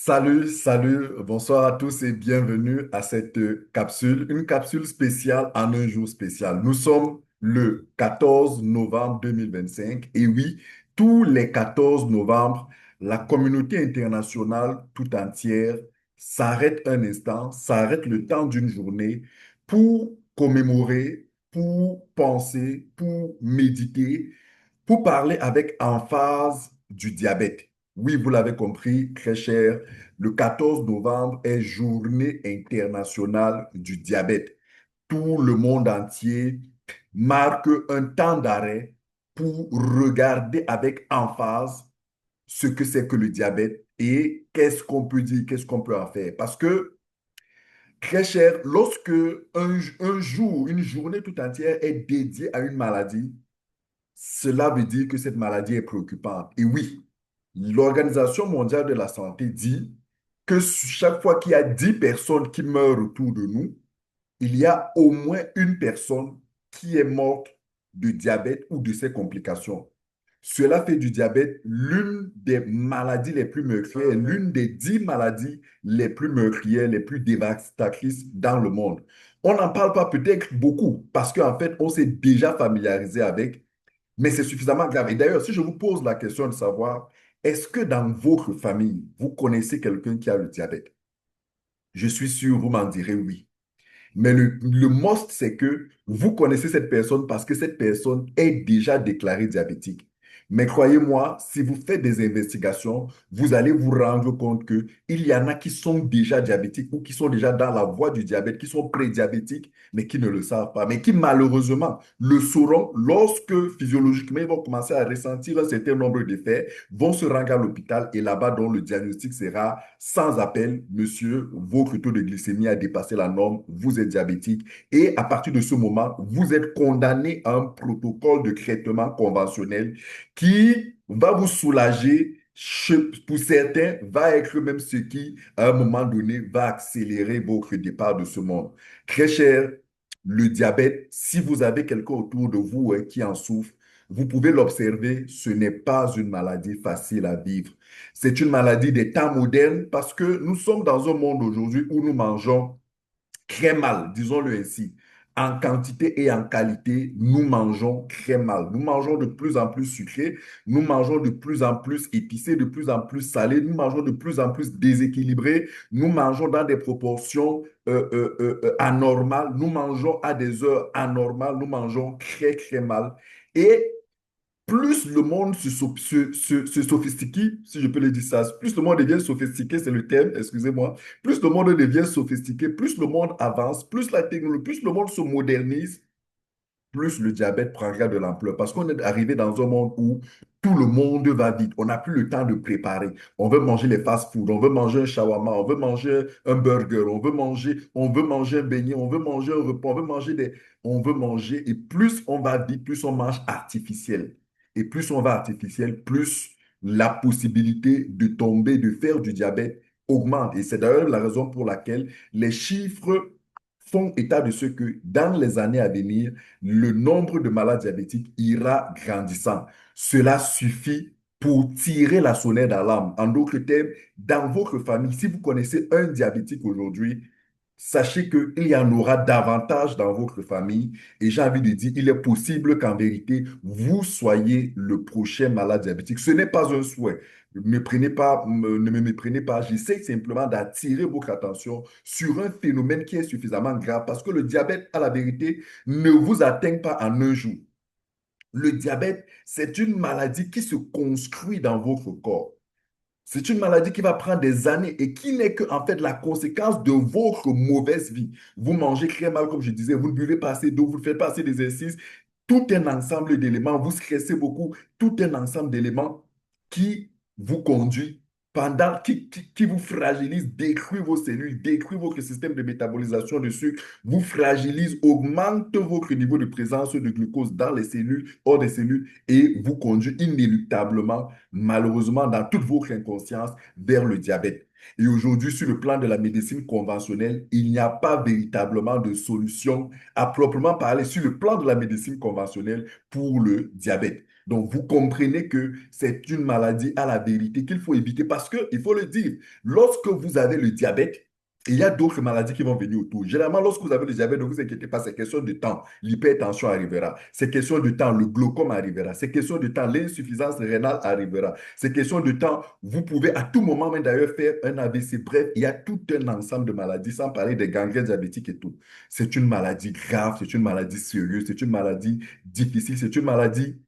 Salut, bonsoir à tous et bienvenue à cette capsule, une capsule spéciale en un jour spécial. Nous sommes le 14 novembre 2025 et oui, tous les 14 novembre, la communauté internationale tout entière s'arrête un instant, s'arrête le temps d'une journée pour commémorer, pour penser, pour méditer, pour parler avec emphase du diabète. Oui, vous l'avez compris, très cher, le 14 novembre est Journée internationale du diabète. Tout le monde entier marque un temps d'arrêt pour regarder avec emphase ce que c'est que le diabète et qu'est-ce qu'on peut dire, qu'est-ce qu'on peut en faire. Parce que, très cher, lorsque un jour, une journée tout entière est dédiée à une maladie, cela veut dire que cette maladie est préoccupante. Et oui, l'Organisation mondiale de la santé dit que chaque fois qu'il y a 10 personnes qui meurent autour de nous, il y a au moins une personne qui est morte de diabète ou de ses complications. Cela fait du diabète l'une des maladies les plus meurtrières, l'une des 10 maladies les plus meurtrières, les plus dévastatrices dans le monde. On n'en parle pas peut-être beaucoup parce qu'en fait, on s'est déjà familiarisé avec, mais c'est suffisamment grave. Et d'ailleurs, si je vous pose la question de savoir, est-ce que dans votre famille, vous connaissez quelqu'un qui a le diabète? Je suis sûr, vous m'en direz oui. Mais le must, c'est que vous connaissez cette personne parce que cette personne est déjà déclarée diabétique. Mais croyez-moi, si vous faites des investigations, vous allez vous rendre compte qu'il y en a qui sont déjà diabétiques ou qui sont déjà dans la voie du diabète, qui sont prédiabétiques, mais qui ne le savent pas, mais qui malheureusement le sauront lorsque physiologiquement ils vont commencer à ressentir un certain nombre d'effets, vont se rendre à l'hôpital et là-bas, dont le diagnostic sera sans appel, monsieur, votre taux de glycémie a dépassé la norme, vous êtes diabétique. Et à partir de ce moment, vous êtes condamné à un protocole de traitement conventionnel qui va vous soulager. Pour certains, va être même ce qui, à un moment donné, va accélérer votre départ de ce monde. Très cher, le diabète, si vous avez quelqu'un autour de vous qui en souffre, vous pouvez l'observer, ce n'est pas une maladie facile à vivre. C'est une maladie des temps modernes parce que nous sommes dans un monde aujourd'hui où nous mangeons très mal, disons-le ainsi. En quantité et en qualité, nous mangeons très mal. Nous mangeons de plus en plus sucré, nous mangeons de plus en plus épicé, de plus en plus salé, nous mangeons de plus en plus déséquilibré, nous mangeons dans des proportions anormales, nous mangeons à des heures anormales, nous mangeons très, très mal. Et plus le monde se sophistique, si je peux le dire ça, plus le monde devient sophistiqué, c'est le terme, excusez-moi, plus le monde devient sophistiqué, plus le monde avance, plus la technologie, plus le monde se modernise, plus le diabète prendra de l'ampleur. Parce qu'on est arrivé dans un monde où tout le monde va vite. On n'a plus le temps de préparer. On veut manger les fast-food, on veut manger un shawarma, on veut manger un burger, on veut manger un beignet, on veut manger un repas, on veut manger. Et plus on va vite, plus on mange artificiel. Et plus on va artificiel, plus la possibilité de tomber, de faire du diabète augmente. Et c'est d'ailleurs la raison pour laquelle les chiffres font état de ce que dans les années à venir, le nombre de malades diabétiques ira grandissant. Cela suffit pour tirer la sonnette d'alarme. En d'autres termes, dans votre famille, si vous connaissez un diabétique aujourd'hui, sachez qu'il y en aura davantage dans votre famille. Et j'ai envie de dire, il est possible qu'en vérité, vous soyez le prochain malade diabétique. Ce n'est pas un souhait. Ne me méprenez pas. J'essaie simplement d'attirer votre attention sur un phénomène qui est suffisamment grave parce que le diabète, à la vérité, ne vous atteint pas en un jour. Le diabète, c'est une maladie qui se construit dans votre corps. C'est une maladie qui va prendre des années et qui n'est que, en fait, la conséquence de votre mauvaise vie. Vous mangez très mal, comme je disais, vous ne buvez pas assez d'eau, vous ne faites pas assez d'exercice. Tout un ensemble d'éléments, vous stressez beaucoup, tout un ensemble d'éléments qui vous conduit qui vous fragilise, détruit vos cellules, détruit votre système de métabolisation de sucre, vous fragilise, augmente votre niveau de présence de glucose dans les cellules, hors des cellules, et vous conduit inéluctablement, malheureusement, dans toute votre inconscience, vers le diabète. Et aujourd'hui, sur le plan de la médecine conventionnelle, il n'y a pas véritablement de solution à proprement parler sur le plan de la médecine conventionnelle pour le diabète. Donc, vous comprenez que c'est une maladie à la vérité qu'il faut éviter parce que, il faut le dire, lorsque vous avez le diabète, il y a d'autres maladies qui vont venir autour. Généralement, lorsque vous avez le diabète, ne vous inquiétez pas, c'est question de temps. L'hypertension arrivera. C'est question de temps. Le glaucome arrivera. C'est question de temps. L'insuffisance rénale arrivera. C'est question de temps. Vous pouvez à tout moment, même d'ailleurs, faire un AVC. Bref, il y a tout un ensemble de maladies, sans parler des gangrènes diabétiques et tout. C'est une maladie grave, c'est une maladie sérieuse, c'est une maladie difficile, c'est une maladie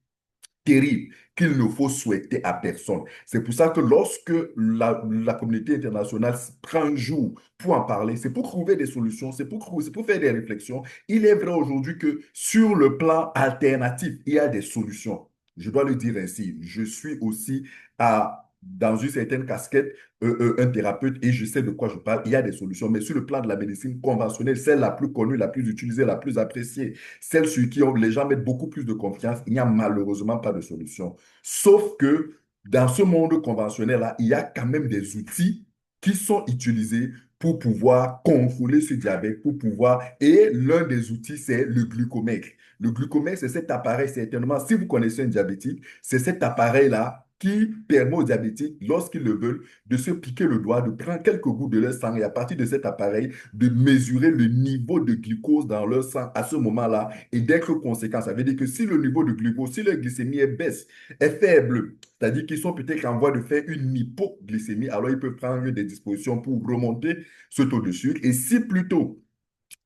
terrible qu'il ne faut souhaiter à personne. C'est pour ça que lorsque la communauté internationale prend un jour pour en parler, c'est pour trouver des solutions, c'est pour faire des réflexions. Il est vrai aujourd'hui que sur le plan alternatif, il y a des solutions. Je dois le dire ainsi. Je suis aussi dans une certaine casquette un thérapeute et je sais de quoi je parle. Il y a des solutions, mais sur le plan de la médecine conventionnelle, celle la plus connue, la plus utilisée, la plus appréciée, celle sur qui les gens mettent beaucoup plus de confiance, il n'y a malheureusement pas de solution. Sauf que dans ce monde conventionnel-là, il y a quand même des outils qui sont utilisés pour pouvoir contrôler ce diabète, pour pouvoir... Et l'un des outils, c'est le glucomètre. Le glucomètre, c'est cet appareil, certainement, si vous connaissez un diabétique, c'est cet appareil-là qui permet aux diabétiques, lorsqu'ils le veulent, de se piquer le doigt, de prendre quelques gouttes de leur sang et à partir de cet appareil, de mesurer le niveau de glucose dans leur sang à ce moment-là et d'être conséquent. Ça veut dire que si le niveau de glucose, si leur glycémie est baisse, est faible, c'est-à-dire qu'ils sont peut-être en voie de faire une hypoglycémie, alors ils peuvent prendre des dispositions pour remonter ce taux de sucre. Et si plutôt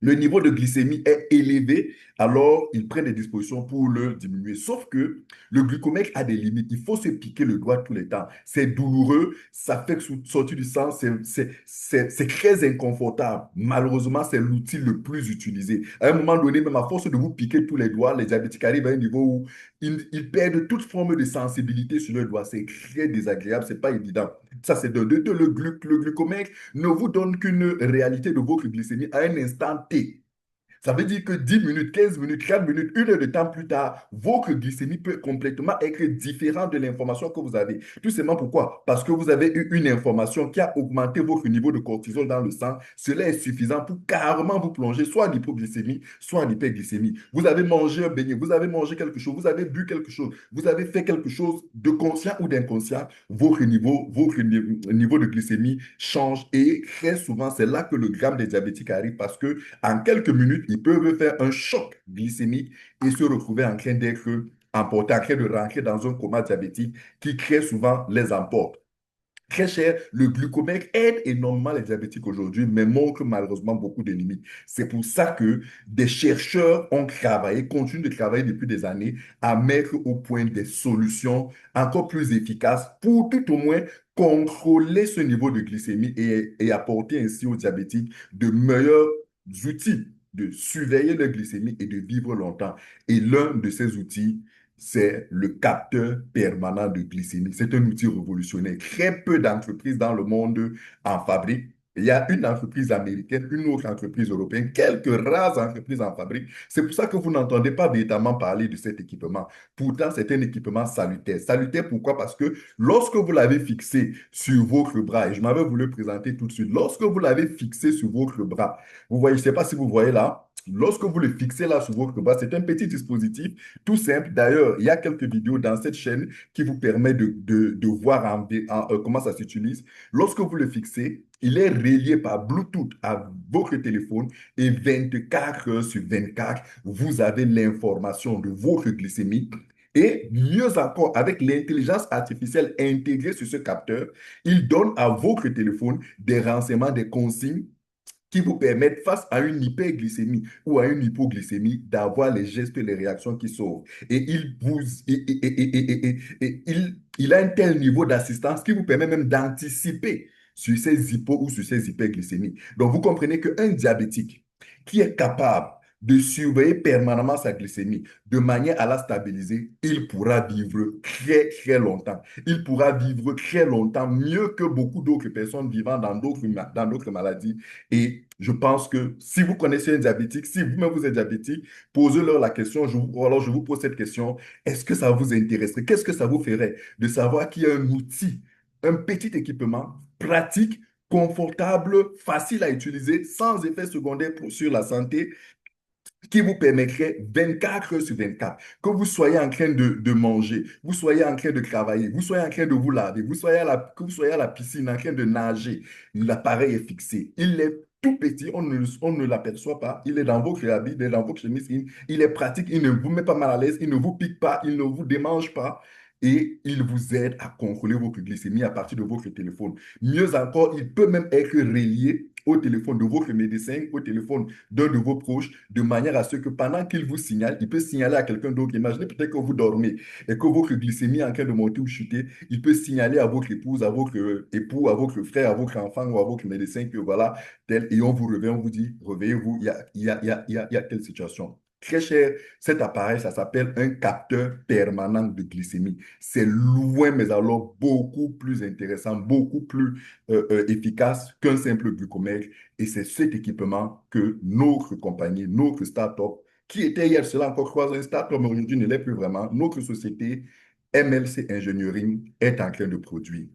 le niveau de glycémie est élevé, alors ils prennent des dispositions pour le diminuer. Sauf que le glucomètre a des limites. Il faut se piquer le doigt tous les temps. C'est douloureux, ça fait sortir du sang, c'est très inconfortable. Malheureusement, c'est l'outil le plus utilisé. À un moment donné, même à force de vous piquer tous les doigts, les diabétiques arrivent à un niveau où ils perdent toute forme de sensibilité sur le doigt. C'est très désagréable, c'est pas évident. Ça, c'est le glucomètre ne vous donne qu'une réalité de votre glycémie à un instant T. Ça veut dire que 10 minutes, 15 minutes, 30 minutes, une heure de temps plus tard, votre glycémie peut complètement être différente de l'information que vous avez. Tout simplement pourquoi? Parce que vous avez eu une information qui a augmenté votre niveau de cortisol dans le sang. Cela est suffisant pour carrément vous plonger soit en hypoglycémie, soit en hyperglycémie. Vous avez mangé un beignet, vous avez mangé quelque chose, vous avez bu quelque chose, vous avez fait quelque chose de conscient ou d'inconscient, votre niveau de glycémie change et très souvent, c'est là que le gramme des diabétiques arrive parce que en quelques minutes, ils peuvent faire un choc glycémique et se retrouver en train d'être emportés, en train de rentrer dans un coma diabétique qui très souvent les emporte. Très cher, le glucomètre aide énormément les diabétiques aujourd'hui, mais montre malheureusement beaucoup de limites. C'est pour ça que des chercheurs ont travaillé, continuent de travailler depuis des années à mettre au point des solutions encore plus efficaces pour tout au moins contrôler ce niveau de glycémie et apporter ainsi aux diabétiques de meilleurs outils de surveiller leur glycémie et de vivre longtemps. Et l'un de ces outils, c'est le capteur permanent de glycémie. C'est un outil révolutionnaire. Très peu d'entreprises dans le monde en fabriquent. Il y a une entreprise américaine, une autre entreprise européenne, quelques rares entreprises en fabriquent. C'est pour ça que vous n'entendez pas véritablement parler de cet équipement. Pourtant, c'est un équipement salutaire. Salutaire pourquoi? Parce que lorsque vous l'avez fixé sur votre bras, et je m'avais voulu le présenter tout de suite, lorsque vous l'avez fixé sur votre bras, vous voyez, je ne sais pas si vous voyez là, lorsque vous le fixez là sur votre bras, c'est un petit dispositif tout simple. D'ailleurs, il y a quelques vidéos dans cette chaîne qui vous permet de voir comment ça s'utilise. Lorsque vous le fixez, il est relié par Bluetooth à votre téléphone et 24 heures sur 24, vous avez l'information de votre glycémie. Et mieux encore, avec l'intelligence artificielle intégrée sur ce capteur, il donne à votre téléphone des renseignements, des consignes qui vous permettent, face à une hyperglycémie ou à une hypoglycémie, d'avoir les gestes et les réactions qui sauvent. Et il a un tel niveau d'assistance qui vous permet même d'anticiper sur ces hypo ou sur ces hyperglycémies. Donc, vous comprenez qu'un diabétique qui est capable de surveiller permanemment sa glycémie de manière à la stabiliser, il pourra vivre très, très longtemps. Il pourra vivre très longtemps, mieux que beaucoup d'autres personnes vivant dans d'autres maladies. Et je pense que si vous connaissez un diabétique, si vous-même vous êtes diabétique, posez-leur la question, ou alors je vous pose cette question, est-ce que ça vous intéresserait? Qu'est-ce que ça vous ferait de savoir qu'il y a un outil, un petit équipement pratique, confortable, facile à utiliser, sans effet secondaire sur la santé, qui vous permettrait 24 heures sur 24, que vous soyez en train de manger, vous soyez en train de travailler, vous soyez en train de vous laver, que vous soyez à la piscine en train de nager, l'appareil est fixé. Il est tout petit, on ne l'aperçoit pas, il est dans votre habit, il est dans votre chemise, il est pratique, il ne vous met pas mal à l'aise, il ne vous pique pas, il ne vous démange pas. Et il vous aide à contrôler votre glycémie à partir de votre téléphone. Mieux encore, il peut même être relié au téléphone de votre médecin, au téléphone d'un de vos proches, de manière à ce que pendant qu'il vous signale, il peut signaler à quelqu'un d'autre. Imaginez peut-être que vous dormez et que votre glycémie est en train de monter ou chuter. Il peut signaler à votre épouse, à votre époux, à votre frère, à votre enfant ou à votre médecin que voilà, tel, et on vous réveille, on vous dit, réveillez-vous, il y a telle situation. Très cher, cet appareil, ça s'appelle un capteur permanent de glycémie. C'est loin, mais alors beaucoup plus intéressant, beaucoup plus efficace qu'un simple glucomètre. Et c'est cet équipement que notre compagnie, notre start-up, qui était hier cela encore 3 ans, une start-up, mais aujourd'hui ne l'est plus vraiment, notre société MLC Engineering est en train de produire.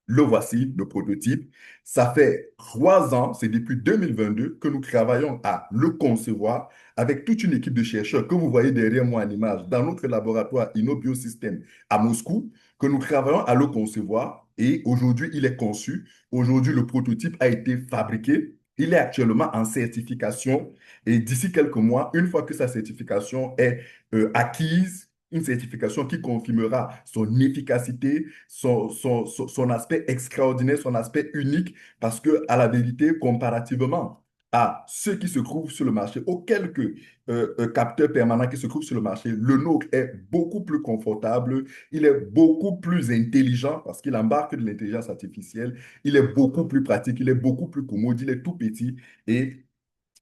Le voici, le prototype. Ça fait 3 ans, c'est depuis 2022 que nous travaillons à le concevoir avec toute une équipe de chercheurs que vous voyez derrière moi en image dans notre laboratoire InnoBiosystem à Moscou, que nous travaillons à le concevoir et aujourd'hui, il est conçu. Aujourd'hui, le prototype a été fabriqué. Il est actuellement en certification et d'ici quelques mois, une fois que sa certification est acquise, une certification qui confirmera son efficacité, son aspect extraordinaire, son aspect unique, parce que, à la vérité, comparativement à ceux qui se trouvent sur le marché, aux quelques capteurs permanents qui se trouvent sur le marché, le nôtre est beaucoup plus confortable, il est beaucoup plus intelligent parce qu'il embarque de l'intelligence artificielle, il est beaucoup plus pratique, il est beaucoup plus commode, il est tout petit et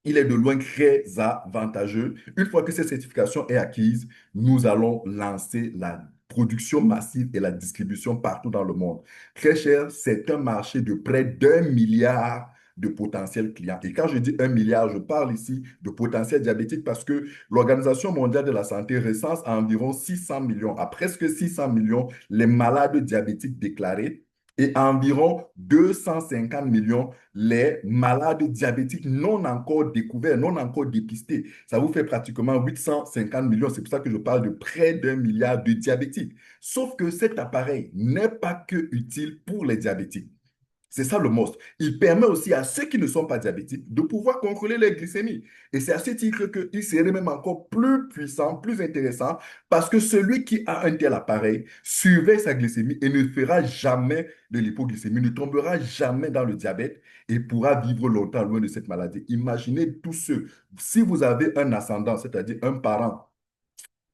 il est de loin très avantageux. Une fois que cette certification est acquise, nous allons lancer la production massive et la distribution partout dans le monde. Très cher, c'est un marché de près d'1 milliard de potentiels clients. Et quand je dis 1 milliard, je parle ici de potentiel diabétique parce que l'Organisation mondiale de la santé recense à environ 600 millions, à presque 600 millions, les malades diabétiques déclarés et à environ 250 millions les malades diabétiques non encore découverts, non encore dépistés. Ça vous fait pratiquement 850 millions. C'est pour ça que je parle de près d'1 milliard de diabétiques. Sauf que cet appareil n'est pas que utile pour les diabétiques. C'est ça le must. Il permet aussi à ceux qui ne sont pas diabétiques de pouvoir contrôler leur glycémie. Et c'est à ce titre qu'il serait même encore plus puissant, plus intéressant, parce que celui qui a un tel appareil surveille sa glycémie et ne fera jamais de l'hypoglycémie, ne tombera jamais dans le diabète et pourra vivre longtemps loin de cette maladie. Imaginez tous ceux, si vous avez un ascendant, c'est-à-dire un parent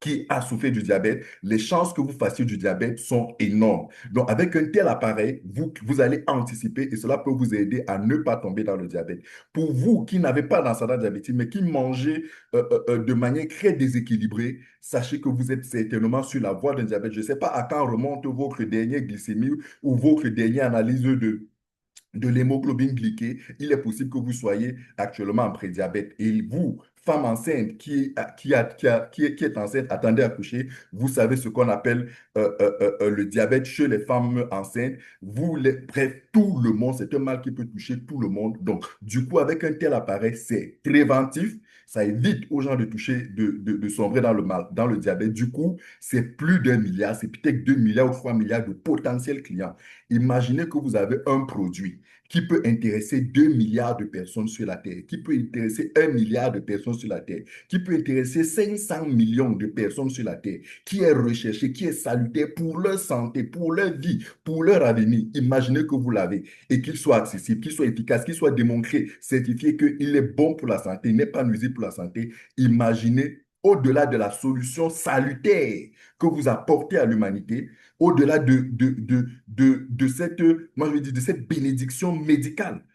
qui a souffert du diabète, les chances que vous fassiez du diabète sont énormes. Donc, avec un tel appareil, vous allez anticiper et cela peut vous aider à ne pas tomber dans le diabète. Pour vous qui n'avez pas d'ascendant diabétique, mais qui mangez de manière très déséquilibrée, sachez que vous êtes certainement sur la voie d'un diabète. Je ne sais pas à quand remonte votre dernière glycémie ou votre dernière analyse de l'hémoglobine glyquée, il est possible que vous soyez actuellement en prédiabète. Et vous, femme enceinte qui est enceinte, attendez à accoucher, vous savez ce qu'on appelle le diabète chez les femmes enceintes. Bref, tout le monde, c'est un mal qui peut toucher tout le monde. Donc, du coup, avec un tel appareil, c'est préventif. Ça évite aux gens de toucher, de sombrer dans le mal, dans le diabète. Du coup, c'est plus d'1 milliard, c'est peut-être 2 milliards ou 3 milliards de potentiels clients. Imaginez que vous avez un produit qui peut intéresser 2 milliards de personnes sur la Terre, qui peut intéresser 1 milliard de personnes sur la Terre, qui peut intéresser 500 millions de personnes sur la Terre, qui est recherché, qui est salutaire pour leur santé, pour leur vie, pour leur avenir. Imaginez que vous l'avez et qu'il soit accessible, qu'il soit efficace, qu'il soit démontré, certifié qu'il est bon pour la santé, il n'est pas nuisible pour la santé. Imaginez au-delà de la solution salutaire que vous apportez à l'humanité, au-delà de cette, moi je veux dire, de cette bénédiction médicale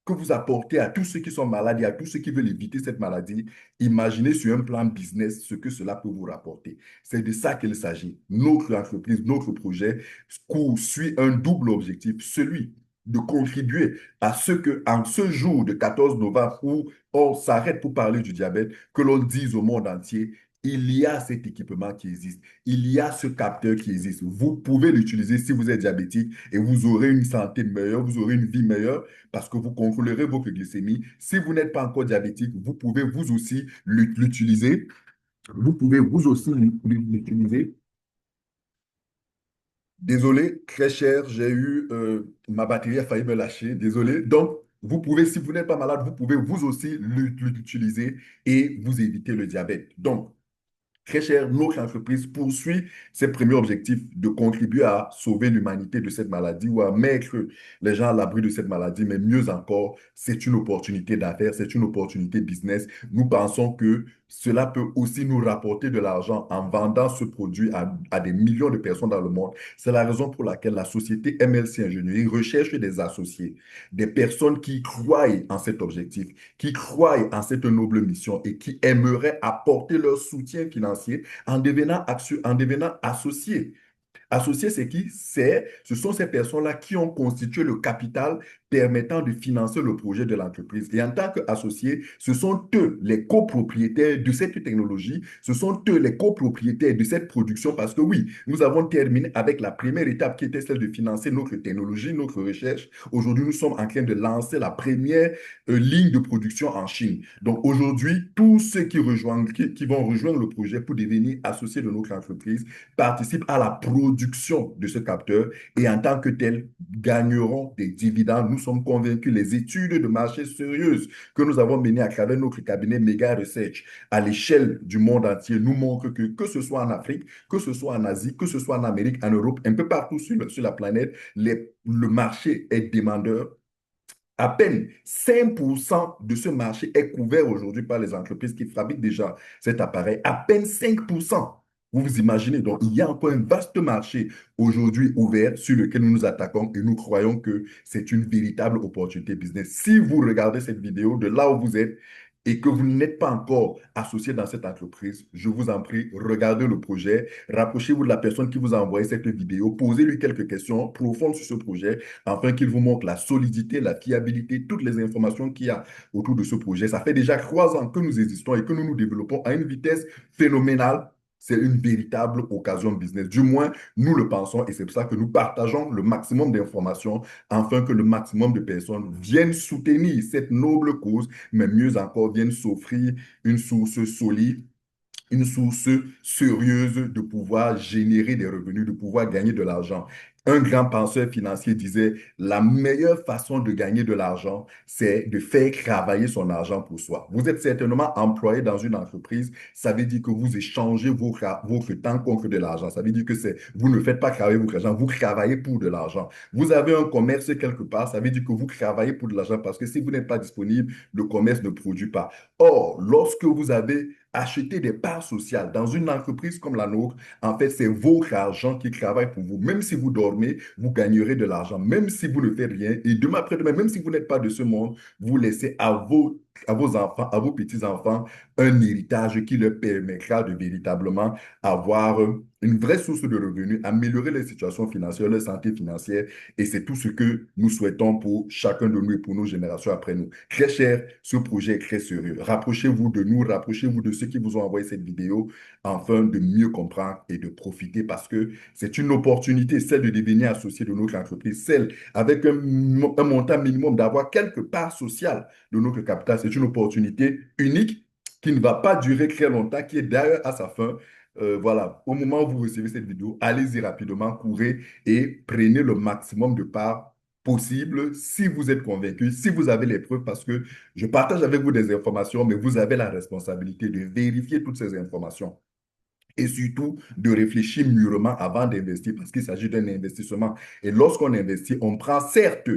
que vous apportez à tous ceux qui sont malades et à tous ceux qui veulent éviter cette maladie, imaginez sur un plan business ce que cela peut vous rapporter. C'est de ça qu'il s'agit. Notre entreprise, notre projet suit un double objectif, celui de contribuer à ce que, en ce jour de 14 novembre où on s'arrête pour parler du diabète, que l'on dise au monde entier il y a cet équipement qui existe, il y a ce capteur qui existe. Vous pouvez l'utiliser si vous êtes diabétique et vous aurez une santé meilleure, vous aurez une vie meilleure parce que vous contrôlerez votre glycémie. Si vous n'êtes pas encore diabétique, vous pouvez vous aussi l'utiliser. Vous pouvez vous aussi l'utiliser. Désolé, très cher, j'ai eu, ma batterie a failli me lâcher, désolé. Donc, vous pouvez, si vous n'êtes pas malade, vous pouvez vous aussi l'utiliser et vous éviter le diabète. Donc, très cher, notre entreprise poursuit ses premiers objectifs de contribuer à sauver l'humanité de cette maladie ou à mettre les gens à l'abri de cette maladie, mais mieux encore, c'est une opportunité d'affaires, c'est une opportunité business. Nous pensons que cela peut aussi nous rapporter de l'argent en vendant ce produit à des millions de personnes dans le monde. C'est la raison pour laquelle la société MLC Ingénierie recherche des associés, des personnes qui croient en cet objectif, qui croient en cette noble mission et qui aimeraient apporter leur soutien financier en devenant associés. Associés, c'est qui? Ce sont ces personnes-là qui ont constitué le capital permettant de financer le projet de l'entreprise. Et en tant qu'associés, ce sont eux les copropriétaires de cette technologie, ce sont eux les copropriétaires de cette production parce que oui, nous avons terminé avec la première étape qui était celle de financer notre technologie, notre recherche. Aujourd'hui, nous sommes en train de lancer la première ligne de production en Chine. Donc aujourd'hui, tous ceux qui vont rejoindre le projet pour devenir associés de notre entreprise participent à la production de ce capteur et en tant que tels gagneront des dividendes. Nous sommes convaincus, les études de marché sérieuses que nous avons menées à travers notre cabinet Mega Research à l'échelle du monde entier nous montrent que ce soit en Afrique, que ce soit en Asie, que ce soit en Amérique, en Europe, un peu partout sur la planète, le marché est demandeur. À peine 5% de ce marché est couvert aujourd'hui par les entreprises qui fabriquent déjà cet appareil. À peine 5%. Vous vous imaginez, donc il y a encore un vaste marché aujourd'hui ouvert sur lequel nous nous attaquons et nous croyons que c'est une véritable opportunité business. Si vous regardez cette vidéo de là où vous êtes et que vous n'êtes pas encore associé dans cette entreprise, je vous en prie, regardez le projet, rapprochez-vous de la personne qui vous a envoyé cette vidéo, posez-lui quelques questions profondes sur ce projet afin qu'il vous montre la solidité, la fiabilité, toutes les informations qu'il y a autour de ce projet. Ça fait déjà 3 ans que nous existons et que nous nous développons à une vitesse phénoménale. C'est une véritable occasion de business. Du moins, nous le pensons et c'est pour ça que nous partageons le maximum d'informations afin que le maximum de personnes viennent soutenir cette noble cause, mais mieux encore, viennent s'offrir une source solide, une source sérieuse de pouvoir générer des revenus, de pouvoir gagner de l'argent. Un grand penseur financier disait, la meilleure façon de gagner de l'argent, c'est de faire travailler son argent pour soi. Vous êtes certainement employé dans une entreprise, ça veut dire que vous échangez votre temps contre de l'argent. Ça veut dire que vous ne faites pas travailler votre argent, vous travaillez pour de l'argent. Vous avez un commerce quelque part, ça veut dire que vous travaillez pour de l'argent parce que si vous n'êtes pas disponible, le commerce ne produit pas. Or, lorsque vous avez acheté des parts sociales dans une entreprise comme la nôtre, en fait, c'est votre argent qui travaille pour vous. Même si vous dormez, vous gagnerez de l'argent. Même si vous ne faites rien, et demain après-demain, même si vous n'êtes pas de ce monde, vous laissez à vos enfants, à vos petits-enfants, un héritage qui leur permettra de véritablement avoir une vraie source de revenus, améliorer les situations financières, leur santé financière. Et c'est tout ce que nous souhaitons pour chacun de nous et pour nos générations après nous. Très cher, ce projet est très sérieux. Rapprochez-vous de nous, rapprochez-vous de ceux qui vous ont envoyé cette vidéo afin de mieux comprendre et de profiter parce que c'est une opportunité, celle de devenir associé de notre entreprise, celle avec un montant minimum d'avoir quelque part social de notre capital. C'est une opportunité unique qui ne va pas durer très longtemps, qui est d'ailleurs à sa fin. Voilà, au moment où vous recevez cette vidéo, allez-y rapidement, courez et prenez le maximum de parts possible si vous êtes convaincu, si vous avez les preuves, parce que je partage avec vous des informations, mais vous avez la responsabilité de vérifier toutes ces informations et surtout de réfléchir mûrement avant d'investir parce qu'il s'agit d'un investissement. Et lorsqu'on investit, on prend certes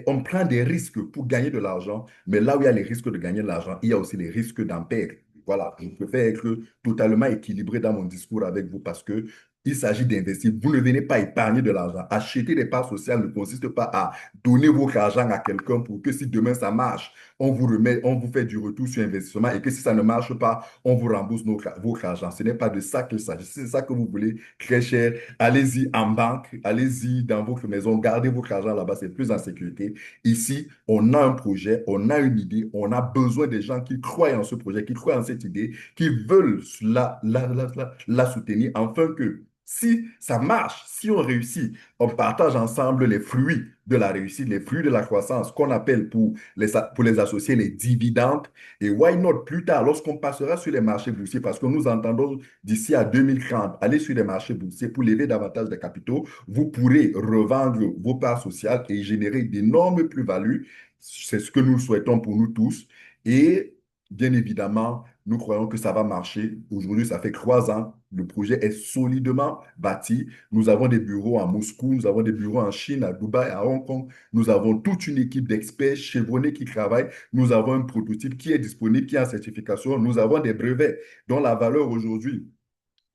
on prend des risques pour gagner de l'argent, mais là où il y a les risques de gagner de l'argent, il y a aussi les risques d'en perdre. Voilà, je préfère être totalement équilibré dans mon discours avec vous parce que il s'agit d'investir. Vous ne venez pas épargner de l'argent. Acheter des parts sociales ne consiste pas à donner votre argent à quelqu'un pour que si demain ça marche, on vous remet, on vous fait du retour sur investissement et que si ça ne marche pas, on vous rembourse votre argent. Ce n'est pas de ça qu'il s'agit. Si c'est ça que vous voulez, très cher, allez-y en banque, allez-y dans votre maison, gardez votre argent là-bas, c'est plus en sécurité. Ici, on a un projet, on a une idée, on a besoin des gens qui croient en ce projet, qui croient en cette idée, qui veulent la soutenir, afin que si ça marche, si on réussit, on partage ensemble les fruits de la réussite, les fruits de la croissance, qu'on appelle pour les associer les dividendes. Et why not plus tard, lorsqu'on passera sur les marchés boursiers, parce que nous entendons d'ici à 2030 aller sur les marchés boursiers pour lever davantage de capitaux, vous pourrez revendre vos parts sociales et générer d'énormes plus-values. C'est ce que nous souhaitons pour nous tous. Et bien évidemment, nous croyons que ça va marcher. Aujourd'hui, ça fait 3 ans. Le projet est solidement bâti. Nous avons des bureaux à Moscou, nous avons des bureaux en Chine, à Dubaï, à Hong Kong. Nous avons toute une équipe d'experts chevronnés qui travaillent. Nous avons un prototype qui est disponible, qui est en certification. Nous avons des brevets dont la valeur aujourd'hui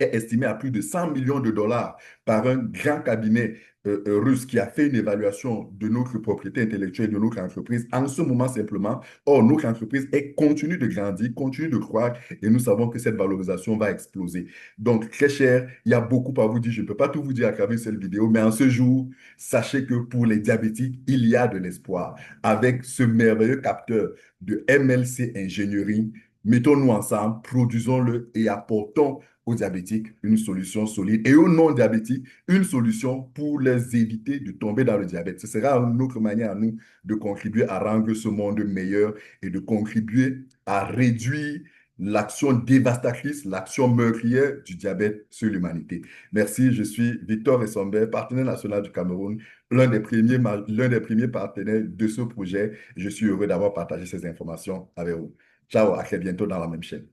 est estimé à plus de 100 millions de dollars par un grand cabinet russe qui a fait une évaluation de notre propriété intellectuelle de notre entreprise en ce moment simplement. Or, notre entreprise continue de grandir, continue de croître et nous savons que cette valorisation va exploser. Donc, très cher, il y a beaucoup à vous dire. Je ne peux pas tout vous dire à travers cette vidéo, mais en ce jour, sachez que pour les diabétiques, il y a de l'espoir. Avec ce merveilleux capteur de MLC Engineering, mettons-nous ensemble, produisons-le et apportons aux diabétiques une solution solide et aux non-diabétiques une solution pour les éviter de tomber dans le diabète. Ce sera une autre manière à nous de contribuer à rendre ce monde meilleur et de contribuer à réduire l'action dévastatrice, l'action meurtrière du diabète sur l'humanité. Merci, je suis Victor Essomber, partenaire national du Cameroun, l'un des premiers partenaires de ce projet. Je suis heureux d'avoir partagé ces informations avec vous. Ciao, à très bientôt dans la même chaîne.